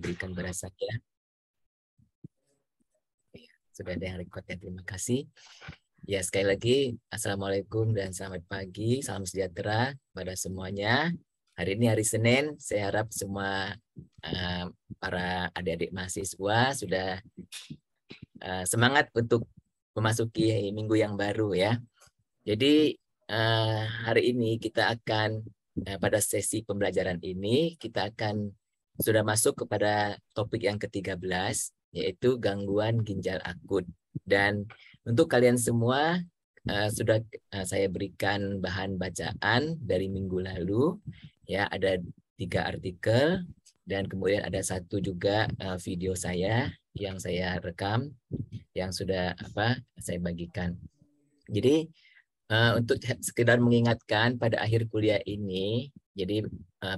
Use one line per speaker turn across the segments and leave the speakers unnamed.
berikan pada saya. Sudah ada yang record ya, terima kasih. Ya, sekali lagi, Assalamualaikum dan selamat pagi, salam sejahtera pada semuanya. Hari ini hari Senin, saya harap semua para adik-adik mahasiswa sudah semangat untuk memasuki minggu yang baru ya. Jadi hari ini kita akan pada sesi pembelajaran ini kita akan sudah masuk kepada topik yang ke-13, yaitu gangguan ginjal akut. Dan untuk kalian semua sudah saya berikan bahan bacaan dari minggu lalu, ya, ada 3 artikel dan kemudian ada 1 juga video saya yang saya rekam yang sudah saya bagikan. Jadi untuk sekedar mengingatkan pada akhir kuliah ini, jadi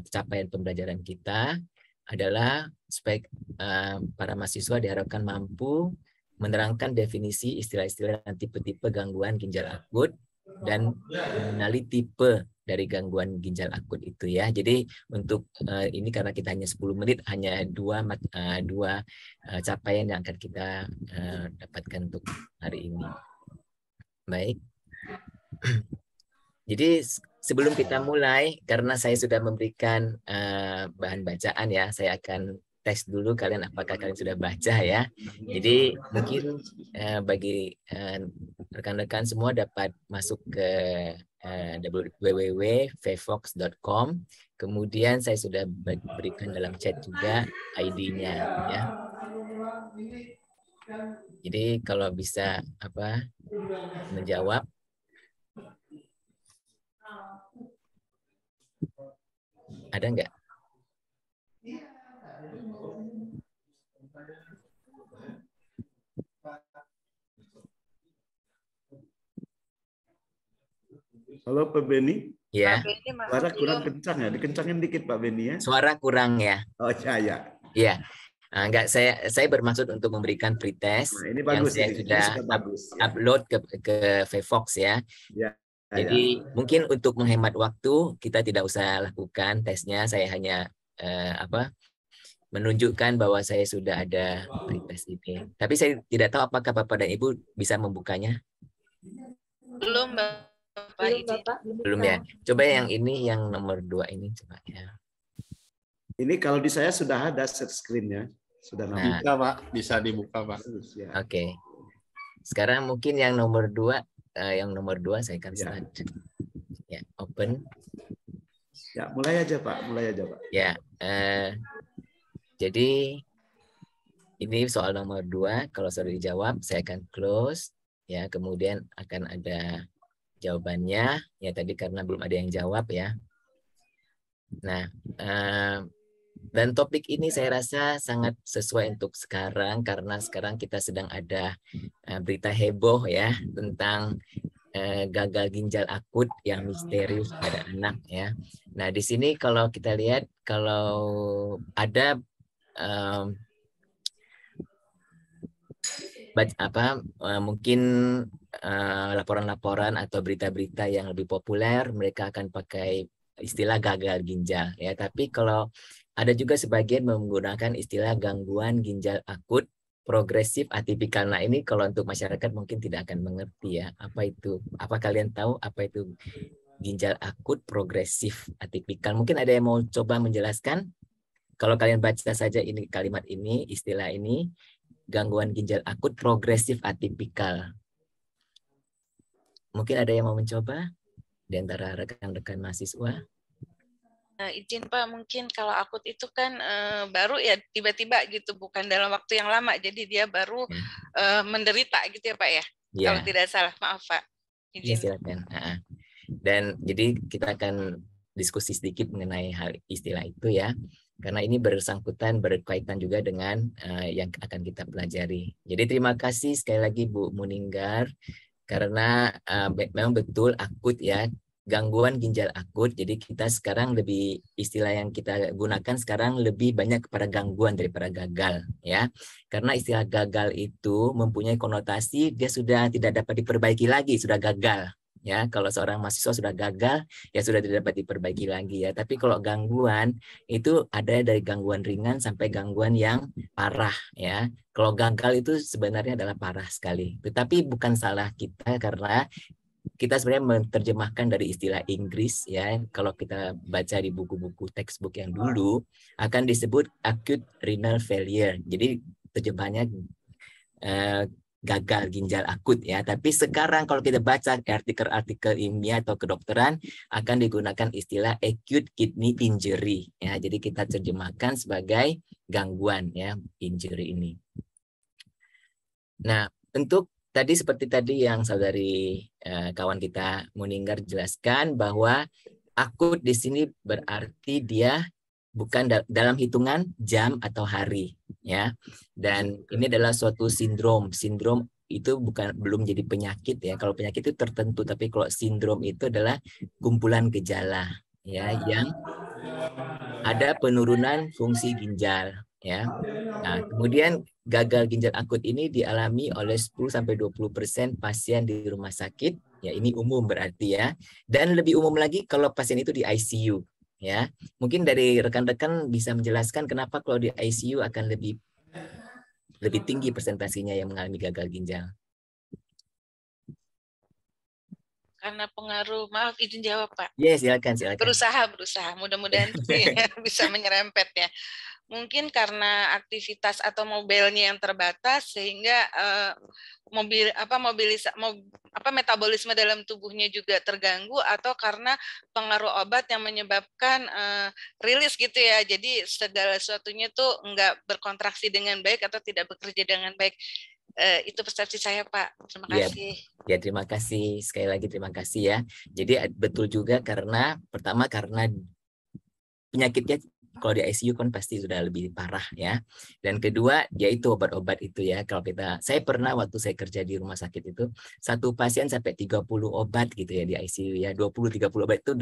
capaian pembelajaran kita adalah supaya para mahasiswa diharapkan mampu menerangkan definisi istilah-istilah dan tipe-tipe gangguan ginjal akut dan mengenali tipe dari gangguan ginjal akut itu ya. Jadi untuk ini karena kita hanya 10 menit, hanya dua capaian yang akan kita dapatkan untuk hari ini. Baik. Jadi sebelum kita mulai, karena saya sudah memberikan bahan bacaan ya, saya akan tes dulu kalian apakah kalian sudah baca ya. Jadi mungkin bagi rekan-rekan semua dapat masuk ke www.vevox.com. Kemudian saya sudah berikan dalam chat juga ID-nya ya. Jadi kalau bisa menjawab. Ada enggak?
Halo Pak Beni.
Ya.
Suara kurang kencang ya, dikencangin dikit Pak Beni ya.
Suara kurang ya.
Oh ya.
Iya. Enggak, saya bermaksud untuk memberikan pretest
ini bagus,
yang saya sudah
bagus, ya.
upload ke Vevox ya. Jadi mungkin untuk menghemat waktu kita tidak usah lakukan tesnya, saya hanya menunjukkan bahwa saya sudah ada pretest ini. Tapi saya tidak tahu apakah Bapak dan Ibu bisa membukanya.
Belum Bapak.
Belum ya. Coba yang ini, yang nomor 2 ini coba ya.
Ini kalau di saya sudah ada set screen-nya. Sudah
bisa Pak, bisa dibuka Pak.
Oke. Sekarang mungkin yang nomor 2, saya akan start. Ya, open.
Ya, mulai aja Pak.
Ya, jadi ini soal nomor 2. Kalau sudah dijawab, saya akan close. Ya, kemudian akan ada jawabannya. Ya, tadi karena belum ada yang jawab ya. Nah, dan topik ini saya rasa sangat sesuai untuk sekarang karena sekarang kita sedang ada berita heboh ya tentang gagal ginjal akut yang misterius pada anak ya. Nah, di sini kalau kita lihat kalau ada mungkin laporan-laporan atau berita-berita yang lebih populer, mereka akan pakai istilah gagal ginjal ya. Tapi kalau ada juga sebagian menggunakan istilah gangguan ginjal akut progresif atipikal. Nah, ini kalau untuk masyarakat mungkin tidak akan mengerti ya. Apa itu? Apa kalian tahu apa itu ginjal akut progresif atipikal? Mungkin ada yang mau coba menjelaskan? Kalau kalian baca saja ini kalimat ini, istilah ini, gangguan ginjal akut progresif atipikal. Mungkin ada yang mau mencoba di antara rekan-rekan mahasiswa?
Izin Pak, mungkin kalau akut itu kan baru ya tiba-tiba gitu, bukan dalam waktu yang lama, jadi dia baru menderita gitu ya Pak ya? Ya. Kalau tidak salah, maaf Pak.
Izin. Ya, silakan. Dan jadi kita akan diskusi sedikit mengenai hal istilah itu ya, karena ini bersangkutan berkaitan juga dengan yang akan kita pelajari. Jadi terima kasih sekali lagi Bu Muninggar, karena memang betul akut ya. Gangguan ginjal akut, jadi kita sekarang lebih, istilah yang kita gunakan sekarang lebih banyak kepada gangguan daripada gagal ya, karena istilah gagal itu mempunyai konotasi dia sudah tidak dapat diperbaiki lagi, sudah gagal ya. Kalau seorang mahasiswa sudah gagal, ya sudah tidak dapat diperbaiki lagi ya. Tapi kalau gangguan itu ada dari gangguan ringan sampai gangguan yang parah ya. Kalau gagal itu sebenarnya adalah parah sekali. Tetapi bukan salah kita karena kita sebenarnya menerjemahkan dari istilah Inggris ya. Kalau kita baca di buku-buku textbook yang dulu akan disebut acute renal failure. Jadi terjemahannya gagal ginjal akut ya. Tapi sekarang kalau kita baca artikel-artikel ilmiah atau kedokteran akan digunakan istilah acute kidney injury ya. Jadi kita terjemahkan sebagai gangguan ya injury ini. Nah, untuk tadi seperti tadi yang saudari kawan kita Muninggar jelaskan bahwa akut di sini berarti dia bukan dalam hitungan jam atau hari ya. Dan ini adalah suatu sindrom. Sindrom itu belum jadi penyakit ya. Kalau penyakit itu tertentu, tapi kalau sindrom itu adalah kumpulan gejala ya yang ada penurunan fungsi ginjal ya. Nah, kemudian gagal ginjal akut ini dialami oleh 10-20% pasien di rumah sakit. Ya, ini umum berarti ya. Dan lebih umum lagi kalau pasien itu di ICU ya. Mungkin dari rekan-rekan bisa menjelaskan kenapa kalau di ICU akan lebih tinggi persentasinya yang mengalami gagal ginjal.
Karena pengaruh, maaf izin jawab Pak.
Yes, silakan.
Berusaha. Mudah-mudahan bisa menyerempet ya. Mungkin karena aktivitas atau mobilnya yang terbatas sehingga metabolisme dalam tubuhnya juga terganggu, atau karena pengaruh obat yang menyebabkan rilis gitu ya. Jadi segala sesuatunya tuh enggak berkontraksi dengan baik atau tidak bekerja dengan baik. Itu persepsi saya Pak. Terima kasih.
Ya, terima kasih. Sekali lagi terima kasih ya. Jadi betul juga karena pertama karena penyakitnya kalau di ICU kan pasti sudah lebih parah ya. Dan kedua yaitu obat-obat itu ya. Kalau saya pernah waktu saya kerja di rumah sakit itu satu pasien sampai 30 obat gitu ya di ICU ya. 20-30 obat itu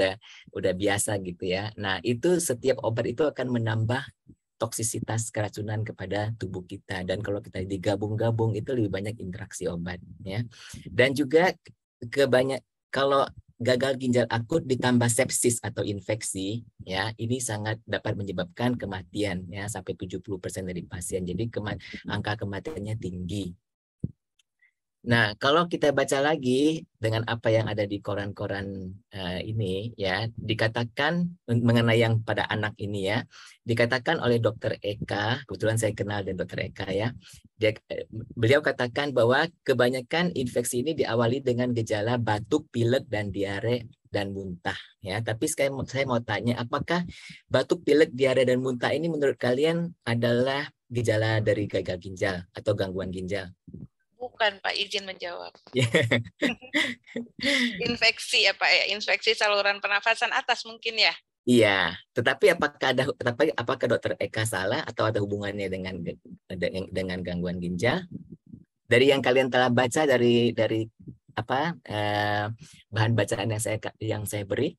udah biasa gitu ya. Nah, itu setiap obat itu akan menambah toksisitas keracunan kepada tubuh kita, dan kalau kita digabung-gabung itu lebih banyak interaksi obat ya. Dan juga kalau gagal ginjal akut ditambah sepsis atau infeksi ya, ini sangat dapat menyebabkan kematian ya sampai 70% dari pasien. Jadi angka kematiannya tinggi. Nah, kalau kita baca lagi dengan apa yang ada di koran-koran ini ya, dikatakan mengenai yang pada anak ini ya, dikatakan oleh Dr. Eka, kebetulan saya kenal dengan Dr. Eka ya, beliau katakan bahwa kebanyakan infeksi ini diawali dengan gejala batuk, pilek, dan diare dan muntah ya. Tapi saya mau tanya, apakah batuk, pilek, diare, dan muntah ini menurut kalian adalah gejala dari gagal ginjal atau gangguan ginjal?
Bukan Pak, izin menjawab. Infeksi ya Pak ya, infeksi saluran pernafasan atas mungkin ya.
Iya, tetapi apakah Dokter Eka salah atau ada hubungannya dengan gangguan ginjal? Dari yang kalian telah baca dari bahan bacaan yang saya beri?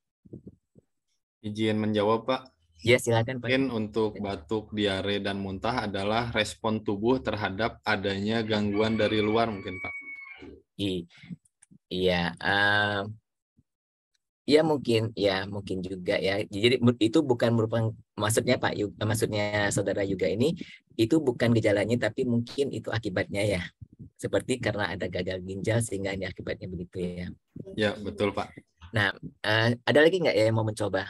Izin menjawab Pak.
Ya, silakan Pak.
Mungkin untuk batuk, diare, dan muntah adalah respon tubuh terhadap adanya gangguan dari luar mungkin Pak.
Iya, ya mungkin juga ya. Jadi itu bukan merupakan maksudnya maksudnya saudara juga ini itu bukan gejalanya, tapi mungkin itu akibatnya ya. Seperti karena ada gagal ginjal sehingga ini akibatnya begitu ya.
Ya, betul Pak.
Nah, ada lagi nggak ya yang mau mencoba?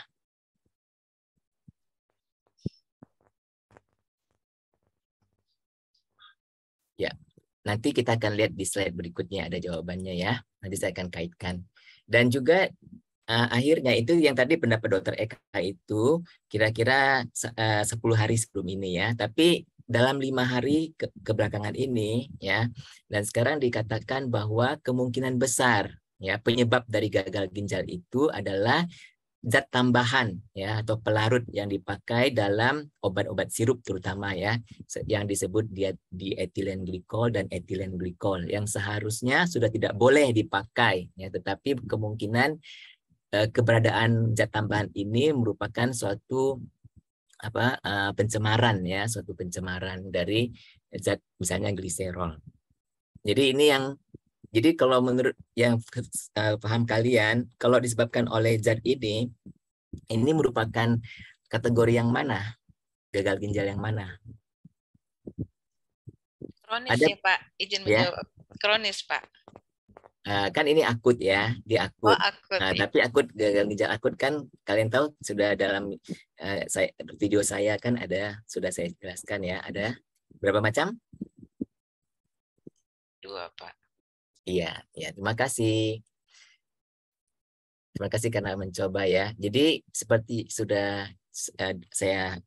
Ya, nanti kita akan lihat di slide berikutnya ada jawabannya ya. Nanti saya akan kaitkan. Dan juga akhirnya itu yang tadi pendapat Dokter Eka itu kira-kira 10 hari sebelum ini ya. Tapi dalam 5 hari kebelakangan ini ya, dan sekarang dikatakan bahwa kemungkinan besar ya penyebab dari gagal ginjal itu adalah zat tambahan ya atau pelarut yang dipakai dalam obat-obat sirup terutama ya, yang disebut dietilen glikol dan etilen glikol yang seharusnya sudah tidak boleh dipakai ya, tetapi kemungkinan keberadaan zat tambahan ini merupakan suatu pencemaran ya, suatu pencemaran dari zat misalnya gliserol. Jadi ini yang Jadi kalau menurut yang paham kalian, kalau disebabkan oleh zat ini merupakan kategori yang mana? Gagal ginjal yang mana?
Kronis ya Pak, izin menjawab. Kronis Pak.
Kan ini akut ya, di akut.
Oh, akut.
Nah, tapi akut, gagal ginjal akut kan kalian tahu sudah dalam video saya kan sudah saya jelaskan ya, ada berapa macam?
2 Pak.
Iya, ya, terima kasih. Terima kasih karena mencoba ya. Jadi seperti sudah saya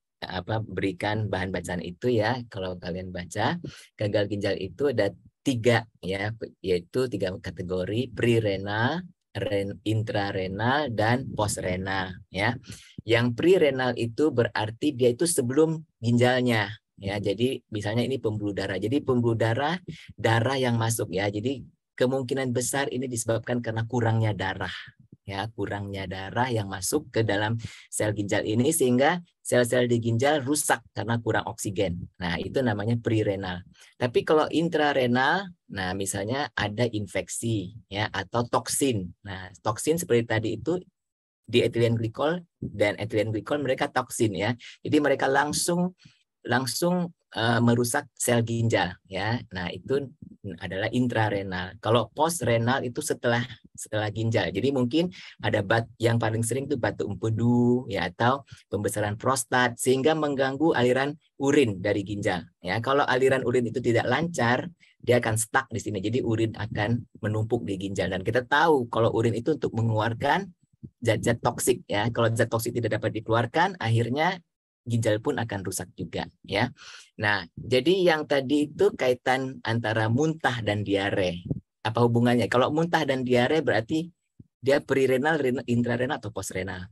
berikan bahan bacaan itu ya. Kalau kalian baca, gagal ginjal itu ada 3 ya, yaitu 3 kategori: pre-renal, intrarenal, dan post-renal ya. Yang pre-renal itu berarti dia itu sebelum ginjalnya ya. Jadi misalnya ini pembuluh darah. Jadi pembuluh darah yang masuk ya. Jadi kemungkinan besar ini disebabkan karena kurangnya darah. Ya, kurangnya darah yang masuk ke dalam sel ginjal ini sehingga sel-sel di ginjal rusak karena kurang oksigen. Nah, itu namanya pre-renal. Tapi kalau intrarenal, nah misalnya ada infeksi ya atau toksin. Nah, toksin seperti tadi itu di ethylene glycol dan ethylene glycol mereka toksin ya. Jadi mereka langsung merusak sel ginjal ya. Nah, itu adalah intrarenal. Kalau postrenal itu setelah ginjal. Jadi mungkin ada yang paling sering itu batu empedu ya atau pembesaran prostat sehingga mengganggu aliran urin dari ginjal ya. Kalau aliran urin itu tidak lancar, dia akan stuck di sini. Jadi urin akan menumpuk di ginjal dan kita tahu kalau urin itu untuk mengeluarkan zat-zat toksik ya. Kalau zat toksik tidak dapat dikeluarkan, akhirnya ginjal pun akan rusak juga ya. Nah, jadi yang tadi itu kaitan antara muntah dan diare. Apa hubungannya? Kalau muntah dan diare berarti dia pre-renal, intrarenal atau post-renal?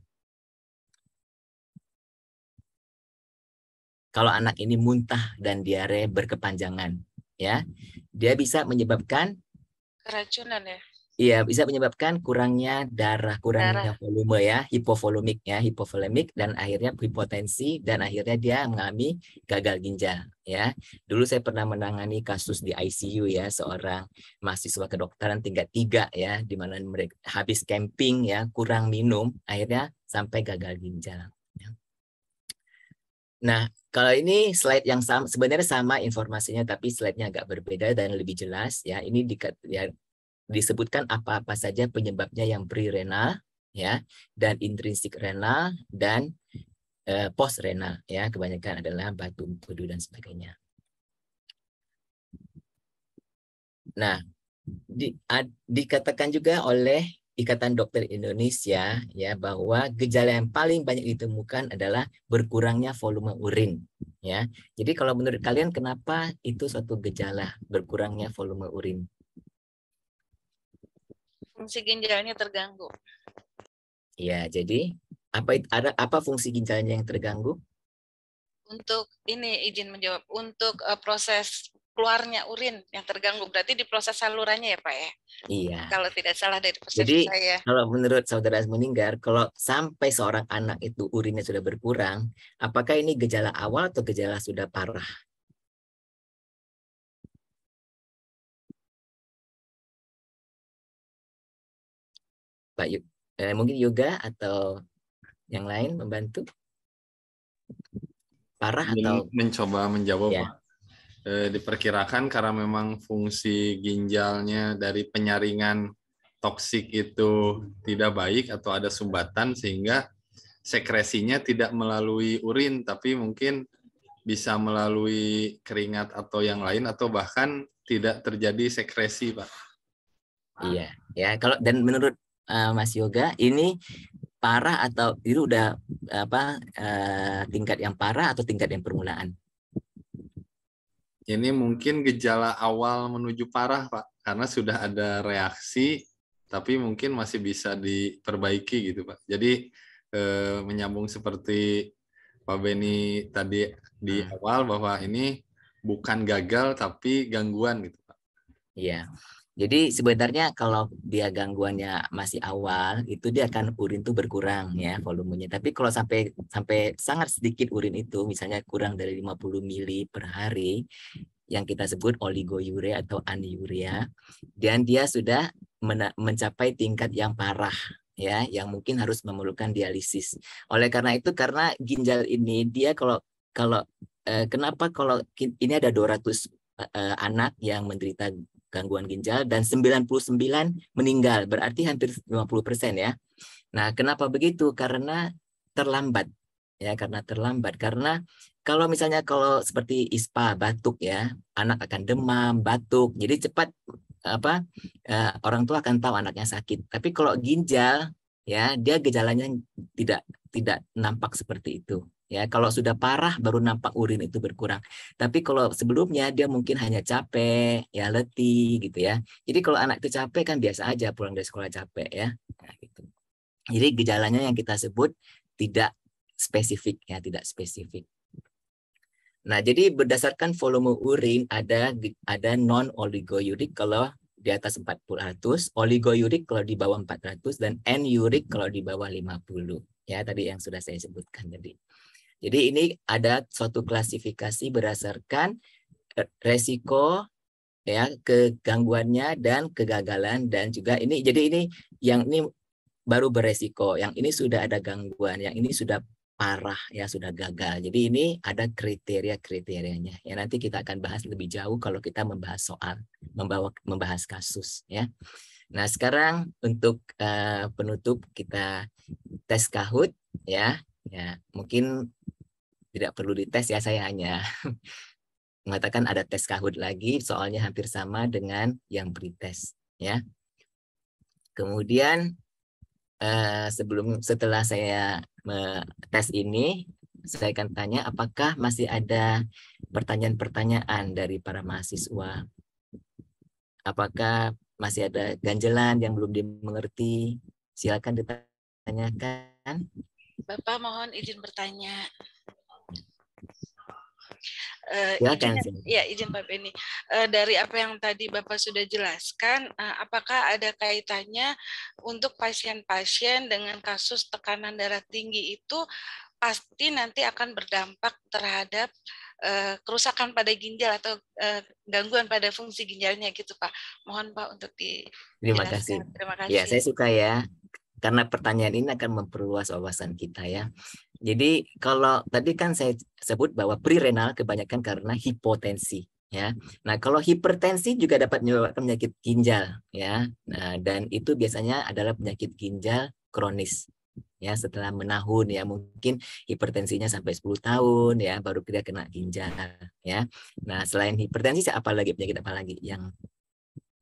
Kalau anak ini muntah dan diare berkepanjangan ya, dia bisa menyebabkan
keracunan ya.
Iya, bisa menyebabkan kurangnya kurangnya volume ya, hipovolemik dan akhirnya hipotensi dan akhirnya dia mengalami gagal ginjal ya. Dulu saya pernah menangani kasus di ICU ya, seorang mahasiswa kedokteran tingkat 3 ya, di mana mereka habis camping ya, kurang minum, akhirnya sampai gagal ginjal. Ya. Nah, kalau ini slide yang sama, sebenarnya sama informasinya tapi slide-nya agak berbeda dan lebih jelas ya. Ini disebutkan apa-apa saja penyebabnya yang pre-renal ya dan intrinsik renal dan post renal ya, kebanyakan adalah batu empedu dan sebagainya. Nah, dikatakan juga oleh Ikatan Dokter Indonesia ya bahwa gejala yang paling banyak ditemukan adalah berkurangnya volume urin ya. Jadi kalau menurut kalian kenapa itu suatu gejala berkurangnya volume urin?
Fungsi ginjalnya terganggu.
Ya, jadi apa fungsi ginjalnya yang terganggu?
Untuk ini izin menjawab, untuk proses keluarnya urin yang terganggu, berarti di proses salurannya ya Pak ya?
Iya.
Kalau tidak salah dari persepsi
Jadi,
saya.
kalau menurut saudara Meninggar, kalau sampai seorang anak itu urinnya sudah berkurang, apakah ini gejala awal atau gejala sudah parah? Pak mungkin Yoga atau yang lain membantu? Parah atau
mencoba menjawab
ya.
Pak. Diperkirakan karena memang fungsi ginjalnya dari penyaringan toksik itu tidak baik atau ada sumbatan sehingga sekresinya tidak melalui urin tapi mungkin bisa melalui keringat atau yang lain atau bahkan tidak terjadi sekresi Pak.
Iya, ya kalau dan menurut Mas Yoga ini parah atau itu udah tingkat yang parah atau tingkat yang permulaan?
Ini mungkin gejala awal menuju parah, Pak, karena sudah ada reaksi, tapi mungkin masih bisa diperbaiki gitu, Pak. Jadi menyambung seperti Pak Beni tadi di awal bahwa ini bukan gagal tapi gangguan gitu, Pak.
Iya. Jadi sebenarnya kalau dia gangguannya masih awal, itu dia akan urin itu berkurang ya volumenya. Tapi kalau sampai sangat sedikit urin itu, misalnya kurang dari 50 mili per hari, yang kita sebut oligouria atau anuria, dan dia sudah mencapai tingkat yang parah, ya, yang mungkin harus memerlukan dialisis. Oleh karena itu, karena ginjal ini dia kenapa kalau ini ada 200 anak yang menderita gangguan ginjal dan 99 meninggal, berarti hampir 50% ya. Nah, kenapa begitu? Karena terlambat. Ya, karena terlambat. Karena kalau misalnya kalau seperti ISPA, batuk ya, anak akan demam, batuk. Jadi cepat orang tua akan tahu anaknya sakit. Tapi kalau ginjal ya, dia gejalanya tidak nampak seperti itu. Ya, kalau sudah parah baru nampak urin itu berkurang. Tapi kalau sebelumnya dia mungkin hanya capek, ya letih gitu ya. Jadi kalau anak itu capek kan biasa aja pulang dari sekolah capek ya. Nah, gitu. Jadi gejalanya yang kita sebut tidak spesifik ya, tidak spesifik. Nah, jadi berdasarkan volume urin ada non oligouric kalau di atas 400, oligouric kalau di bawah 400 dan N-uric kalau di bawah 50. Ya, tadi yang sudah saya sebutkan tadi. Jadi ini ada suatu klasifikasi berdasarkan resiko ya, kegangguannya dan kegagalan, dan juga ini, jadi ini yang ini baru beresiko, yang ini sudah ada gangguan, yang ini sudah parah ya, sudah gagal. Jadi ini ada kriteria-kriterianya. Ya, nanti kita akan bahas lebih jauh kalau kita membahas membahas kasus ya. Nah, sekarang untuk penutup kita tes Kahoot ya. Ya, mungkin tidak perlu dites ya, saya hanya mengatakan ada tes Kahoot lagi, soalnya hampir sama dengan yang pretest ya. Kemudian setelah saya tes ini, saya akan tanya apakah masih ada pertanyaan-pertanyaan dari para mahasiswa. Apakah masih ada ganjelan yang belum dimengerti? Silakan ditanyakan.
Bapak mohon izin bertanya. Izin Pak Beni. Dari apa yang tadi Bapak sudah jelaskan, apakah ada kaitannya untuk pasien-pasien dengan kasus tekanan darah tinggi itu pasti nanti akan berdampak terhadap kerusakan pada ginjal atau gangguan pada fungsi ginjalnya gitu Pak. Mohon Pak untuk dijelaskan.
Terima kasih.
Terima kasih.
Ya, saya suka ya. Karena pertanyaan ini akan memperluas wawasan kita ya. Jadi kalau tadi kan saya sebut bahwa prerenal kebanyakan karena hipotensi ya. Nah, kalau hipertensi juga dapat menyebabkan penyakit ginjal ya. Nah, dan itu biasanya adalah penyakit ginjal kronis ya, setelah menahun ya, mungkin hipertensinya sampai 10 tahun ya baru dia kena ginjal ya. Nah, selain hipertensi apa lagi, penyakit apa lagi yang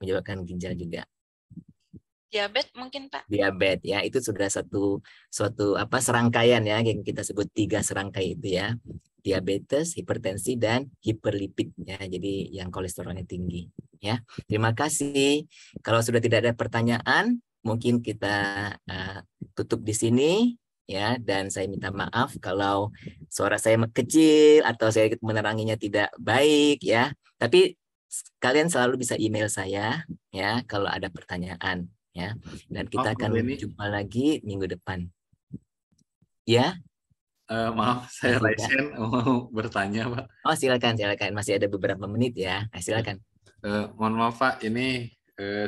menyebabkan ginjal juga?
Diabetes mungkin Pak.
Diabetes ya, itu sudah suatu serangkaian ya, yang kita sebut 3 serangkai itu ya. Diabetes, hipertensi, dan hiperlipid ya. Jadi yang kolesterolnya tinggi ya. Terima kasih. Kalau sudah tidak ada pertanyaan, mungkin kita tutup di sini ya, dan saya minta maaf kalau suara saya kecil atau saya meneranginya tidak baik ya. Tapi kalian selalu bisa email saya ya kalau ada pertanyaan. Ya, dan kita akan jumpa lagi minggu depan. Ya.
Maaf, saya Raisen mau bertanya, Pak.
Oh, silakan. Masih ada beberapa menit ya. Nah, silakan.
Mohon maaf, Pak. Ini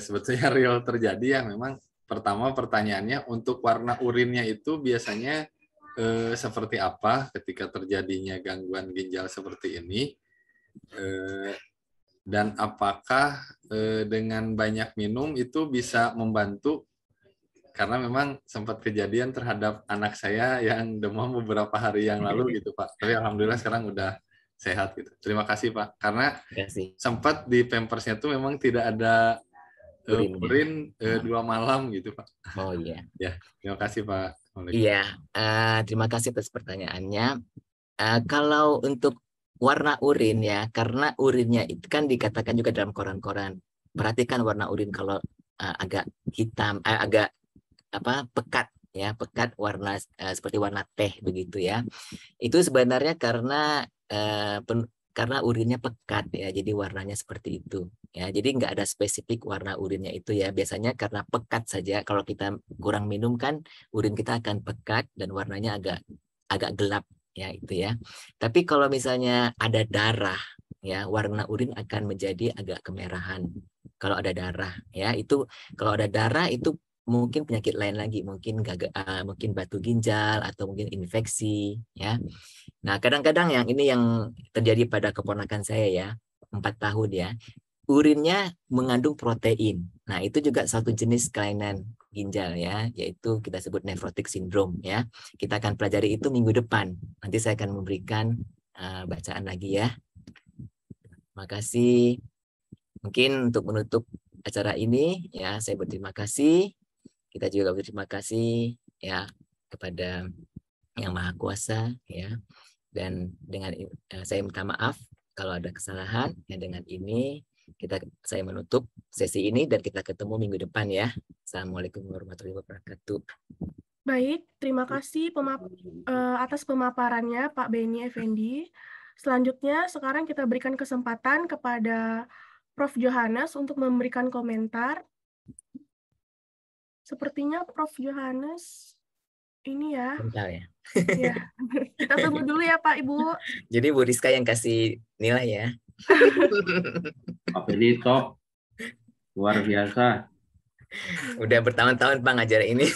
sebetulnya real terjadi ya. Memang pertama pertanyaannya untuk warna urinnya itu biasanya seperti apa ketika terjadinya gangguan ginjal seperti ini? Dan apakah dengan banyak minum itu bisa membantu? Karena memang sempat kejadian terhadap anak saya yang demam beberapa hari yang lalu gitu Pak. Tapi alhamdulillah sekarang udah sehat gitu. Terima kasih Pak. Karena sempat di pampersnya tuh memang tidak ada urin 2 malam gitu Pak.
Oh iya.
Ya, terima kasih Pak.
Iya, terima kasih atas pertanyaannya. Kalau untuk warna urin ya, karena urinnya itu kan dikatakan juga dalam koran-koran. Perhatikan warna urin kalau agak hitam, agak pekat ya, pekat warna seperti warna teh begitu ya. Itu sebenarnya karena urinnya pekat ya, jadi warnanya seperti itu ya. Jadi nggak ada spesifik warna urinnya itu ya. Biasanya karena pekat saja. Kalau kita kurang minum kan urin kita akan pekat dan warnanya agak gelap ya itu ya. Tapi kalau misalnya ada darah ya warna urin akan menjadi agak kemerahan. Kalau ada darah, ya itu kalau ada darah itu mungkin penyakit lain lagi, mungkin mungkin batu ginjal atau mungkin infeksi, ya. Nah, kadang-kadang yang ini yang terjadi pada keponakan saya ya, 4 tahun ya, urinnya mengandung protein. Nah, itu juga satu jenis kelainan ginjal ya, yaitu kita sebut nephrotic syndrome ya. Kita akan pelajari itu minggu depan. Nanti saya akan memberikan bacaan lagi ya. Terima kasih. Mungkin untuk menutup acara ini ya, saya berterima kasih. Kita juga berterima kasih ya kepada Yang Maha Kuasa ya. Dan dengan saya minta maaf kalau ada kesalahan. Ya, dengan ini saya menutup sesi ini dan kita ketemu minggu depan ya. Assalamualaikum warahmatullahi wabarakatuh.
Baik, terima kasih atas pemaparannya Pak Beni Effendi. Selanjutnya sekarang kita berikan kesempatan kepada Prof. Johannes untuk memberikan komentar. Sepertinya Prof. Johannes ini ya.
Bentar ya.
Ya. Kita tunggu dulu ya Pak Ibu.
Jadi Bu Rizka yang kasih nilai ya.
Pak Beni top. Luar biasa.
Udah bertahun-tahun Pak ngajar ini.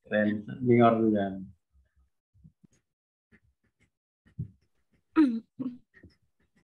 Keren. Senior juga.